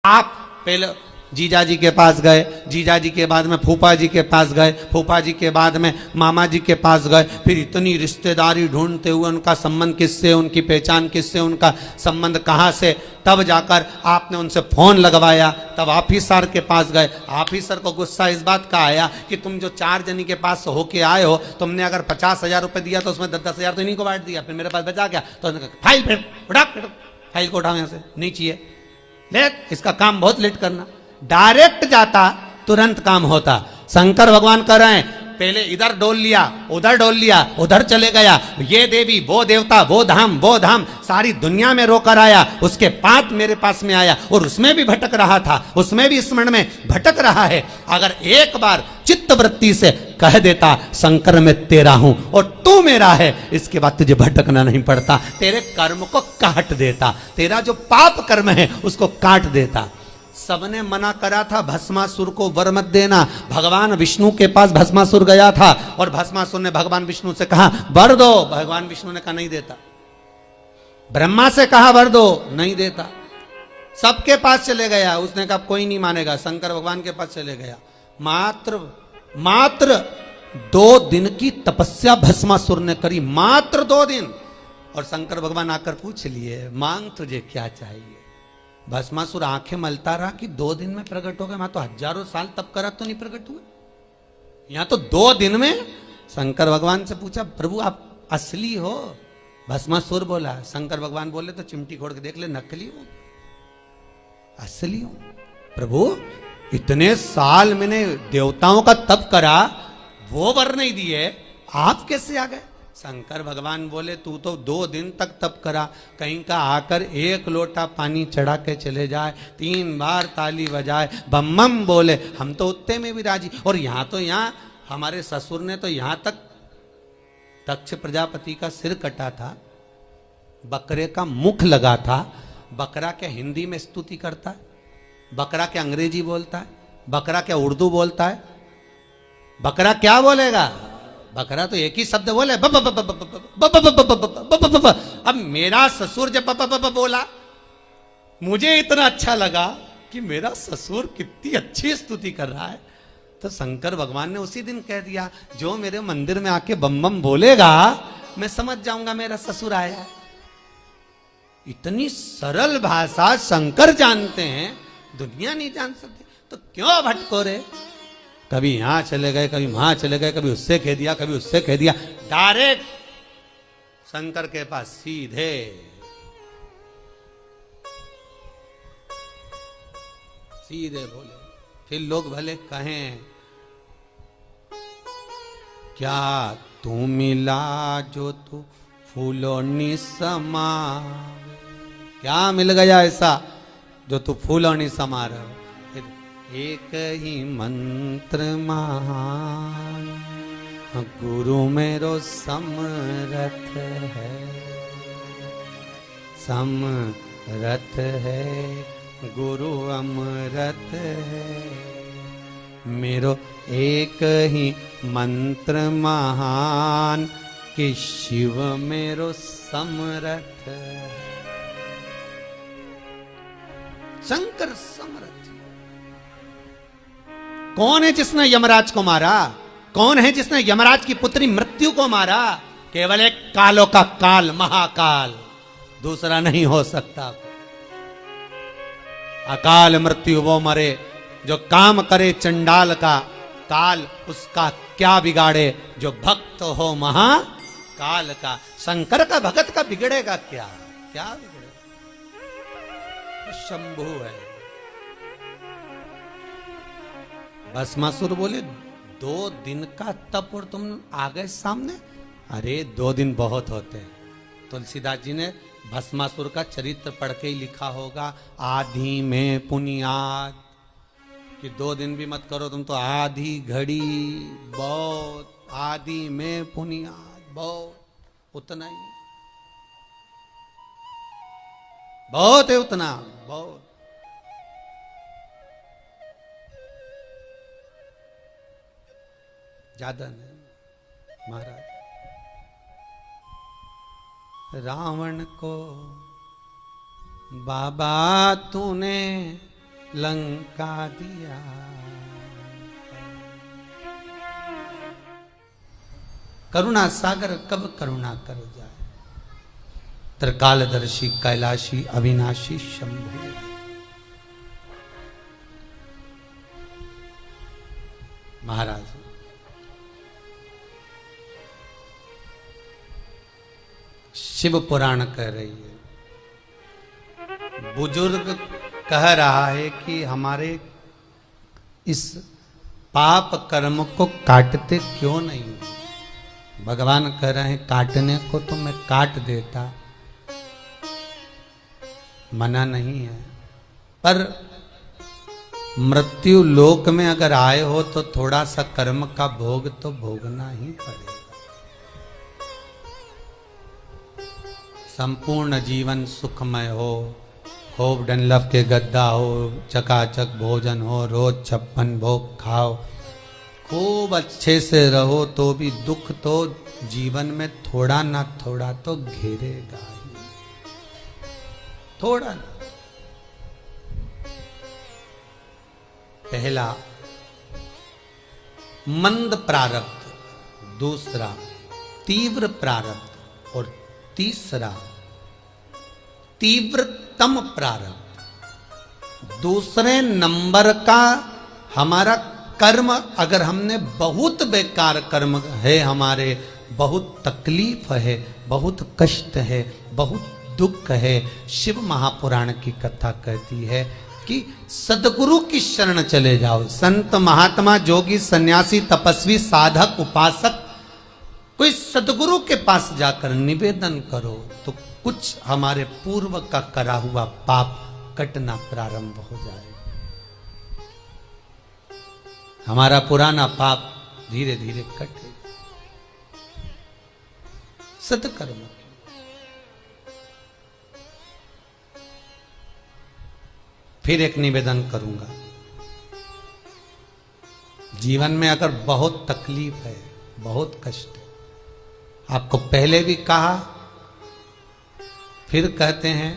आप पहले जीजा जी के पास गए, जीजा जी के बाद में फूफा जी के पास गए, फूफा जी के बाद में मामा जी के पास गए, फिर इतनी रिश्तेदारी ढूंढते हुए उनका संबंध किससे, उनकी पहचान किससे, उनका संबंध कहाँ से, तब जाकर आपने उनसे फोन लगवाया, तब ऑफिसर के पास गए। ऑफिसर को गुस्सा इस बात का आया कि तुम जो 4 जनी के पास होके आए हो, तुमने अगर 50,000 रुपये दिया तो उसमें 10,000 तो इन्हीं को बांट दिया, फिर मेरे पास बचा क्या? तो उन्होंने कहा फाइल उठा, फाइल को उठाओ यहाँ से, नहीं चाहिए, लेट इसका काम बहुत लेट करना। डायरेक्ट जाता तुरंत काम होता। शंकर भगवान कह रहे हैं पहले इधर डोल लिया, उधर डोल लिया, उधर चले गया, ये देवी वो देवता वो धाम सारी दुनिया में रोकर आया, उसके बाद मेरे पास में आया और उसमें भी भटक रहा था, उसमें भी स्मरण में भटक रहा है। अगर एक बार चित्त वृत्ति से कह देता शंकर मैं तेरा हूं और तू मेरा है, इसके बाद तुझे भटकना नहीं पड़ता, तेरे कर्म को काट देता, तेरा जो पाप कर्म है उसको काट देता। सबने मना करा था भस्मासुर को वर मत देना। भगवान विष्णु के पास भस्मासुर गया था और भस्मासुर ने भगवान विष्णु से कहा वर दो, भगवान विष्णु ने कहा नहीं देता। ब्रह्मा से कहा वर दो, नहीं देता। सबके पास चले गया, उसने कहा कोई नहीं मानेगा, शंकर भगवान के पास चले गया। मात्र 2 दिन की तपस्या भस्मासुर ने करी, मात्र 2 दिन। और शंकर भगवान आकर पूछ लिए मांग तुझे क्या चाहिए। भस्मासुर आंखें मलता रहा कि 2 दिन में प्रकट हो गए, मैं तो हजारों साल तप करा तो नहीं प्रकट हुए, यहां तो 2 दिन में। शंकर भगवान से पूछा प्रभु आप असली हो? भस्मासुर बोला। शंकर भगवान बोले तो चिमटी खोड़ के देख ले, नकली हो असली हो? प्रभु इतने साल मैंने देवताओं का तप करा, वो वर नहीं दिए, आप कैसे आ गए? शंकर भगवान बोले तू तो 2 दिन तक तप करा, कहीं का आकर 1 लोटा पानी चढ़ा के चले जाए, 3 बार ताली बजाए, बम बम बोले, हम तो उतने में भी राजी। और यहां तो यहां हमारे ससुर ने तो यहां तक दक्ष प्रजापति का सिर कटा था, बकरे का मुख लगा था। बकरा क्या हिंदी में स्तुति करता है? बकरा क्या अंग्रेजी बोलता है? बकरा क्या उर्दू बोलता है? बकरा क्या बोलेगा? बकरा तो एक ही शब्द बोले ब ब ब ब ब ब ब ब ब ब ब। अब मेरा ससुर जब ब ब ब ब बोला, मुझे इतना अच्छा लगा कि मेरा ससुर कितनी अच्छी स्तुति कर रहा है, तो शंकर भगवान ने उसी दिन कह दिया जो मेरे मंदिर में आके बम बम बोलेगा मैं समझ जाऊंगा मेरा ससुर आया है। इतनी सरल भाषा शंकर जानते हैं, दुनिया नहीं जान सकती, तो क्यों भटको रे? कभी यहां चले गए, कभी वहां चले गए, कभी उससे कह दिया, कभी उससे कह दिया, डायरेक्ट शंकर के पास सीधे। सीधे बोले। फिर लोग भले कहें क्या तू मिला जो तू फूलों नि समा, क्या मिल गया ऐसा जो तू फूलों नि समा रहा? एक ही मंत्र महान गुरु मेरो समरथ है, समरथ है गुरु अमरत है, मेरो एक ही मंत्र महान कि शिव मेरो समरथ है। शंकर समरथ। कौन है जिसने यमराज को मारा? कौन है जिसने यमराज की पुत्री मृत्यु को मारा? केवल एक कालों का काल, महाकाल, दूसरा नहीं हो सकता। अकाल मृत्यु वो मरे जो काम करे चंडाल का, काल उसका क्या बिगाड़े जो भक्त हो महाकाल का। शंकर का भगत का बिगड़ेगा क्या? क्या बिगड़ेगा? शंभु है। भस्मासुर बोले 2 दिन का तप और तुम आ गए सामने? अरे 2 दिन बहुत होते हैं। तुलसीदास जी ने भस्मासुर का चरित्र पढ़ के ही लिखा होगा, आधी में पुनियाद, कि 2 दिन भी मत करो तुम तो आधी घड़ी बहुत, आधी में पुनियाद बहुत, उतना ही बहुत है, उतना बहुत। ज्यादा नहीं महाराज। रावण को बाबा तूने लंका दिया। करुणा सागर कब करुणा कर जाए, त्रिकालदर्शी कैलाशी अविनाशी शंभु। महाराज शिव पुराण कह रही है, बुजुर्ग कह रहा है कि हमारे इस पाप कर्म को काटते क्यों नहीं। भगवान कह रहे हैं काटने को तो मैं काट देता, मना नहीं है, पर मृत्यु लोक में अगर आए हो तो थोड़ा सा कर्म का भोग तो भोगना ही पड़ेगा। संपूर्ण जीवन सुखमय हो, खूब डनलफ के गद्दा हो, चकाचक भोजन हो, रोज 56 भोग खाओ, खूब अच्छे से रहो, तो भी दुख तो जीवन में थोड़ा ना थोड़ा तो घेरेगा ही, थोड़ा ना। पहला मंद प्रारब्ध, दूसरा तीव्र प्रारब्ध और तीसरा तीव्रतम प्रारब्ध। दूसरे नंबर का हमारा कर्म, अगर हमने बहुत बेकार कर्म है, हमारे बहुत तकलीफ है, बहुत कष्ट है, बहुत दुख है, शिव महापुराण की कथा कहती है कि सदगुरु की शरण चले जाओ। संत महात्मा जोगी सन्यासी तपस्वी साधक उपासक कोई सदगुरु के पास जाकर निवेदन करो तो कुछ हमारे पूर्व का करा हुआ पाप कटना प्रारंभ हो जाए। हमारा पुराना पाप धीरे धीरे कटे। सत्कर्म फिर एक निवेदन करूंगा, जीवन में अगर बहुत तकलीफ है, बहुत कष्ट है, आपको पहले भी कहा फिर कहते हैं